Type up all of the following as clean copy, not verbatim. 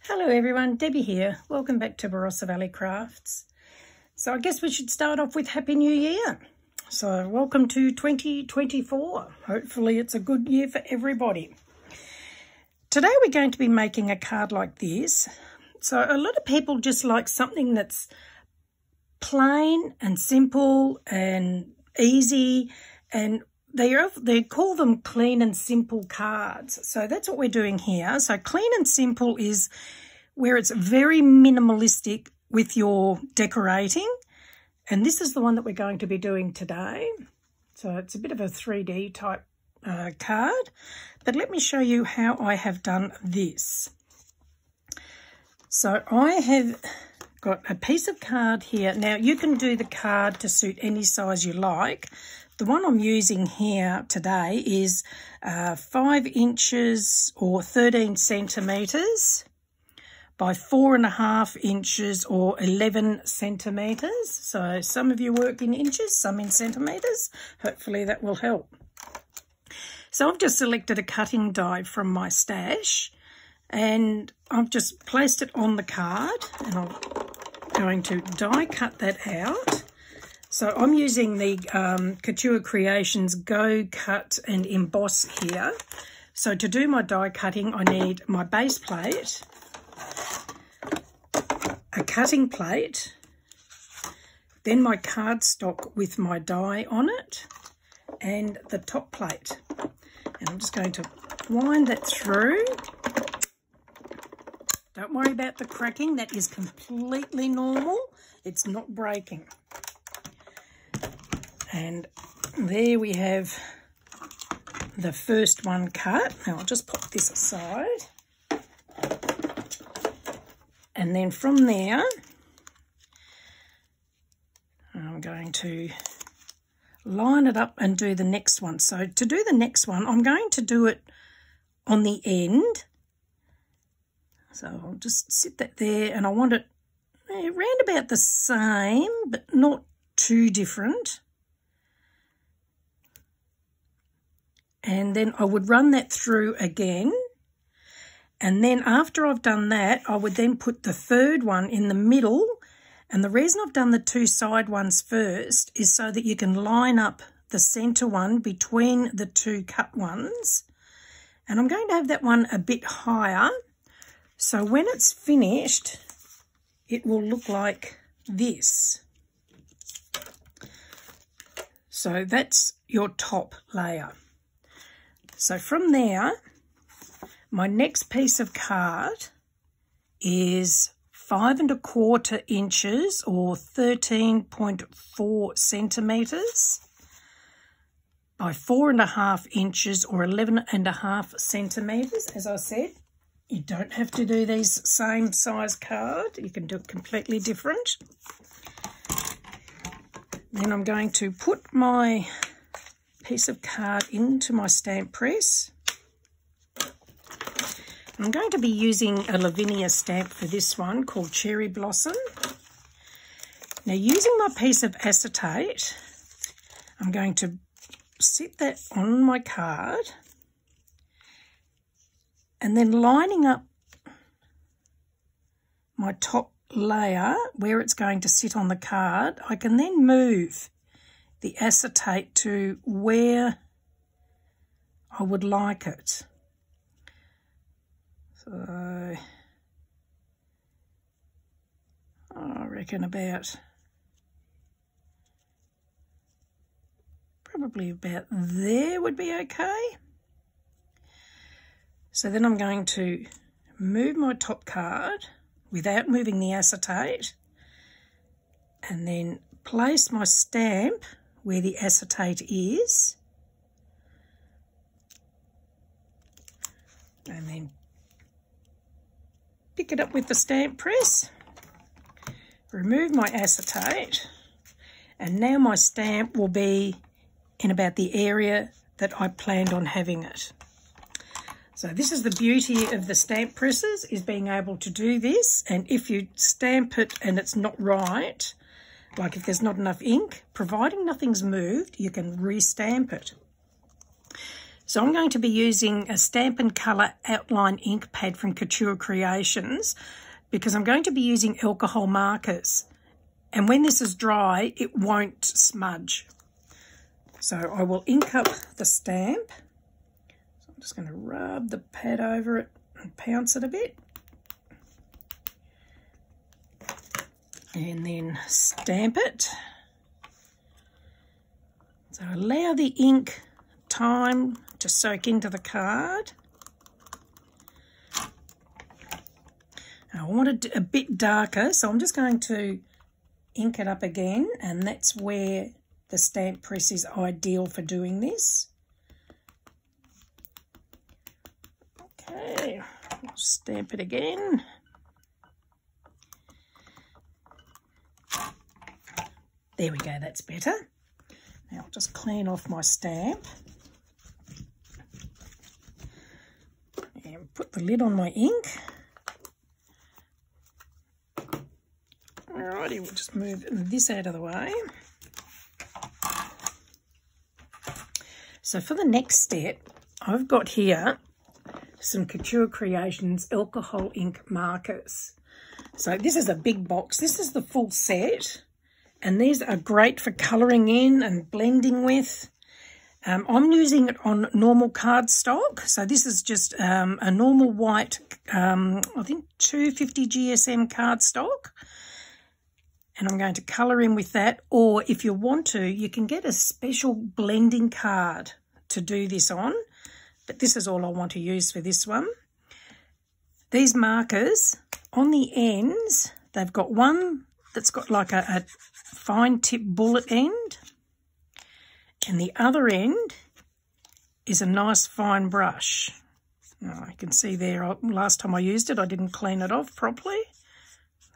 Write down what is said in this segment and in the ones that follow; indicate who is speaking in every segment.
Speaker 1: Hello everyone, Debbie here. Welcome back to Barossa Valley Crafts. So I guess we should start off with Happy New Year. So welcome to 2024. Hopefully it's a good year for everybody. Today we're going to be making a card like this. So a lot of people just like something that's plain and simple and easy, and they call them clean and simple cards. So that's what we're doing here. So clean and simple is where it's very minimalistic with your decorating. And this is the one that we're going to be doing today. So it's a bit of a 3D type card. But let me show you how I have done this. So I have got a piece of card here. Now you can do the card to suit any size you like. The one I'm using here today is 5 inches or 13 centimetres by 4.5 inches or 11 centimetres. So some of you work in inches, some in centimetres. Hopefully that will help. So I've just selected a cutting die from my stash and I've just placed it on the card, and I'm going to die cut that out. So I'm using the Couture Creations Go Cut and Emboss here. So to do my die cutting, I need my base plate, a cutting plate, then my cardstock with my die on it, and the top plate. And I'm just going to wind that through. Don't worry about the cracking, that is completely normal. It's not breaking. And there we have the first one cut. Now I'll just pop this aside. And then from there, I'm going to line it up and do the next one. So to do the next one, I'm going to do it on the end. So I'll just sit that there, and I want it around about the same, but not too different. And then I would run that through again. And then after I've done that, I would then put the third one in the middle. And the reason I've done the two side ones first is so that you can line up the centre one between the two cut ones. And I'm going to have that one a bit higher. So when it's finished, it will look like this. So that's your top layer. So from there, my next piece of card is 5 1/4 inches or 13.4 centimetres by 4.5 inches or 11.5 centimetres. As I said, you don't have to do these same size card. You can do it completely different. Then I'm going to put my piece of card into my stamp press. I'm going to be using a Lavinia stamp for this one called Cherry Blossom. Now using my piece of acetate, I'm going to sit that on my card and then lining up my top layer where it's going to sit on the card, I can then move the acetate to where I would like it. So I reckon probably about there would be okay. So then I'm going to move my top card without moving the acetate and then place my stamp where the acetate is, and then pick it up with the stamp press, remove my acetate, and now my stamp will be in about the area that I planned on having it. So this is the beauty of the stamp presses, is being able to do this. And if you stamp it and it's not right, like if there's not enough ink, providing nothing's moved, you can re-stamp it. So I'm going to be using a Stampin' Colour outline ink pad from Couture Creations because I'm going to be using alcohol markers. And when this is dry, it won't smudge. So I will ink up the stamp. So I'm just going to rub the pad over it and pounce it a bit. And then stamp it. So allow the ink time to soak into the card. I want it a bit darker, so I'm just going to ink it up again, and that's where the stamp press is ideal for doing this. Okay, I'll stamp it again. There we go, that's better. Now I'll just clean off my stamp and put the lid on my ink. Alrighty, we'll just move this out of the way. So for the next step, I've got here some Couture Creations Alcohol ink markers. So this is a big box. This is the full set. And these are great for colouring in and blending with. I'm using it on normal cardstock. So this is just a normal white, I think 250 GSM cardstock. And I'm going to colour in with that. Or if you want to, you can get a special blending card to do this on. But this is all I want to use for this one. These markers, on the ends, they've got one that's got like a fine tip bullet end, and the other end is a nice fine brush. Oh, you can see there, last time I used it, I didn't clean it off properly.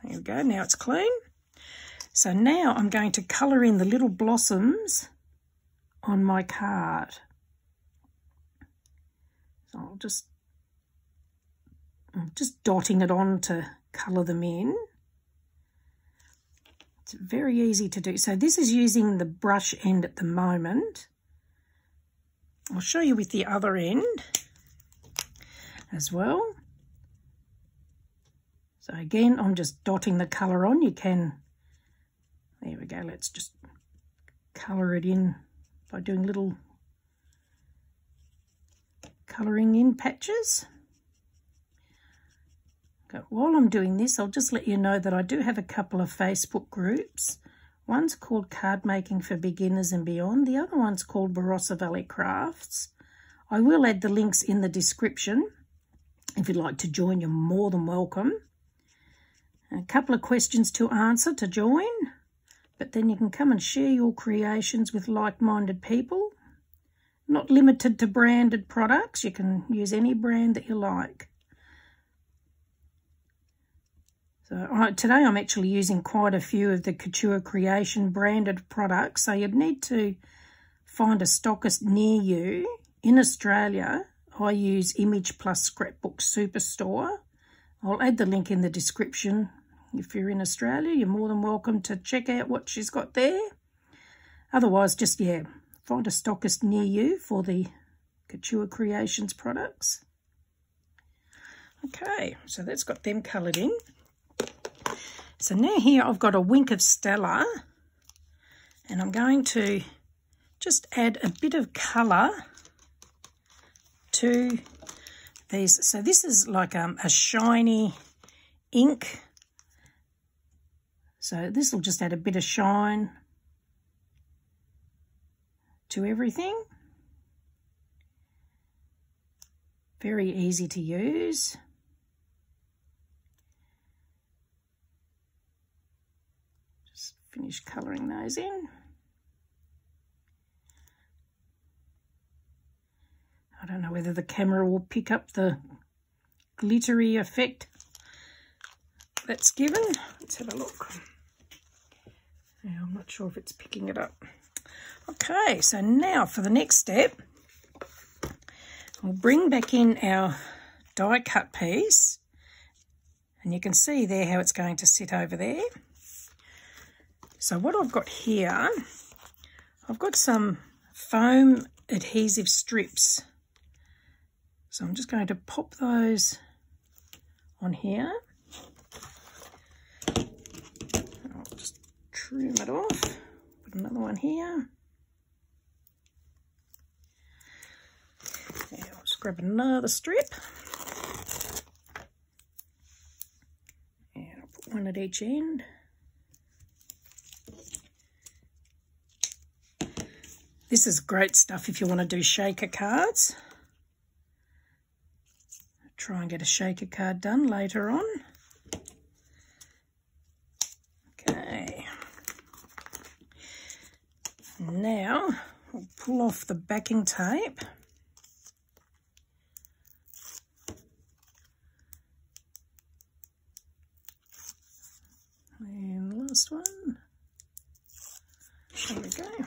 Speaker 1: There we go, now it's clean. So now I'm going to colour in the little blossoms on my card. So I'm just dotting it on to colour them in. It's very easy to do. So this is using the brush end at the moment. I'll show you with the other end as well. So again, I'm just dotting the colour on. You can, there we go, let's just colour it in by doing little colouring in patches. Okay, while I'm doing this, I'll just let you know that I do have a couple of Facebook groups. One's called Cardmaking for Beginners and Beyond. The other one's called Barossa Valley Crafts. I will add the links in the description. If you'd like to join, you're more than welcome. A couple of questions to answer to join, but then you can come and share your creations with like-minded people. Not limited to branded products. You can use any brand that you like. So today I'm actually using quite a few of the Couture Creation branded products. So you'd need to find a stockist near you. In Australia, I use Image Plus Scrapbook Superstore. I'll add the link in the description. If you're in Australia, you're more than welcome to check out what she's got there. Otherwise, just, yeah, find a stockist near you for the Couture Creations products. Okay, so that's got them coloured in. So now here I've got a wink of Stella, and I'm going to just add a bit of colour to these. So this is like a shiny ink. So this will just add a bit of shine to everything. Very easy to use. Finish colouring those in. I don't know whether the camera will pick up the glittery effect that's given. Let's have a look. Yeah, I'm not sure if it's picking it up. Okay, so now for the next step, we'll bring back in our die cut piece, and you can see there how it's going to sit over there. So what I've got here, I've got some foam adhesive strips So I'm just going to pop those on here. I'll just trim it off. Put another one here. Now I'll just grab another strip. And I'll put one at each end. This is great stuff if you want to do shaker cards. Try and get a shaker card done later on. Okay. Now we'll pull off the backing tape. And the last one. There we go.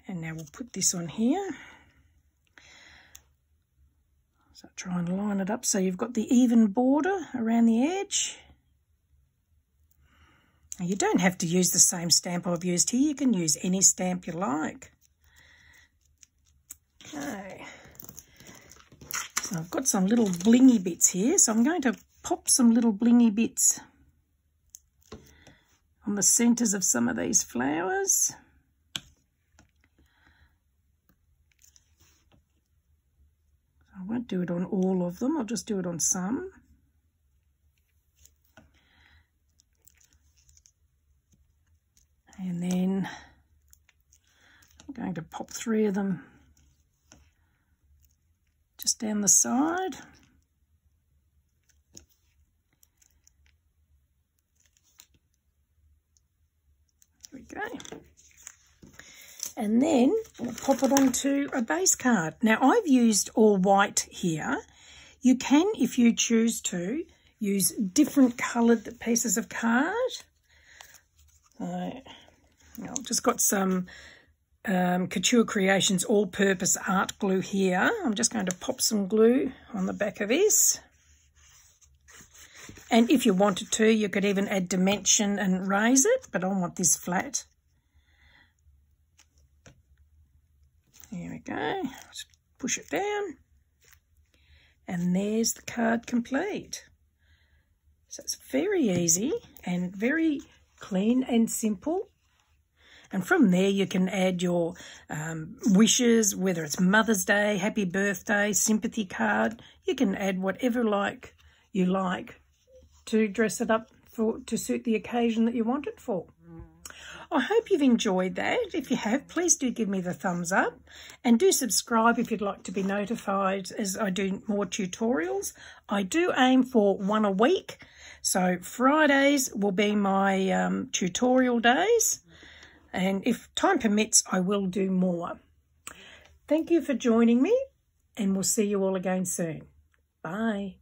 Speaker 1: And now we'll put this on here. So try and line it up so you've got the even border around the edge. Now you don't have to use the same stamp I've used here. You can use any stamp you like. Okay. So I've got some little blingy bits here. So I'm going to pop some little blingy bits on the centres of some of these flowers. I won't do it on all of them, I'll just do it on some. And then I'm going to pop 3 of them just down the side. There we go. And then we'll pop it onto a base card. Now I've used all white here. You can, if you choose to, use different coloured pieces of card. I've just got some Couture Creations all-purpose art glue here. I'm just going to pop some glue on the back of this. And if you wanted to, you could even add dimension and raise it, but I want this flat. There we go, just push it down, and there's the card complete. So it's very easy and very clean and simple. And from there you can add your wishes, whether it's Mother's Day, Happy Birthday, sympathy card. You can add whatever you like to dress it up to suit the occasion that you want it for. I hope you've enjoyed that. If you have, please do give me the thumbs up, and do subscribe if you'd like to be notified as I do more tutorials. I do aim for 1 a week, so Fridays will be my tutorial days, and if time permits I will do more. Thank you for joining me, and we'll see you all again soon. Bye.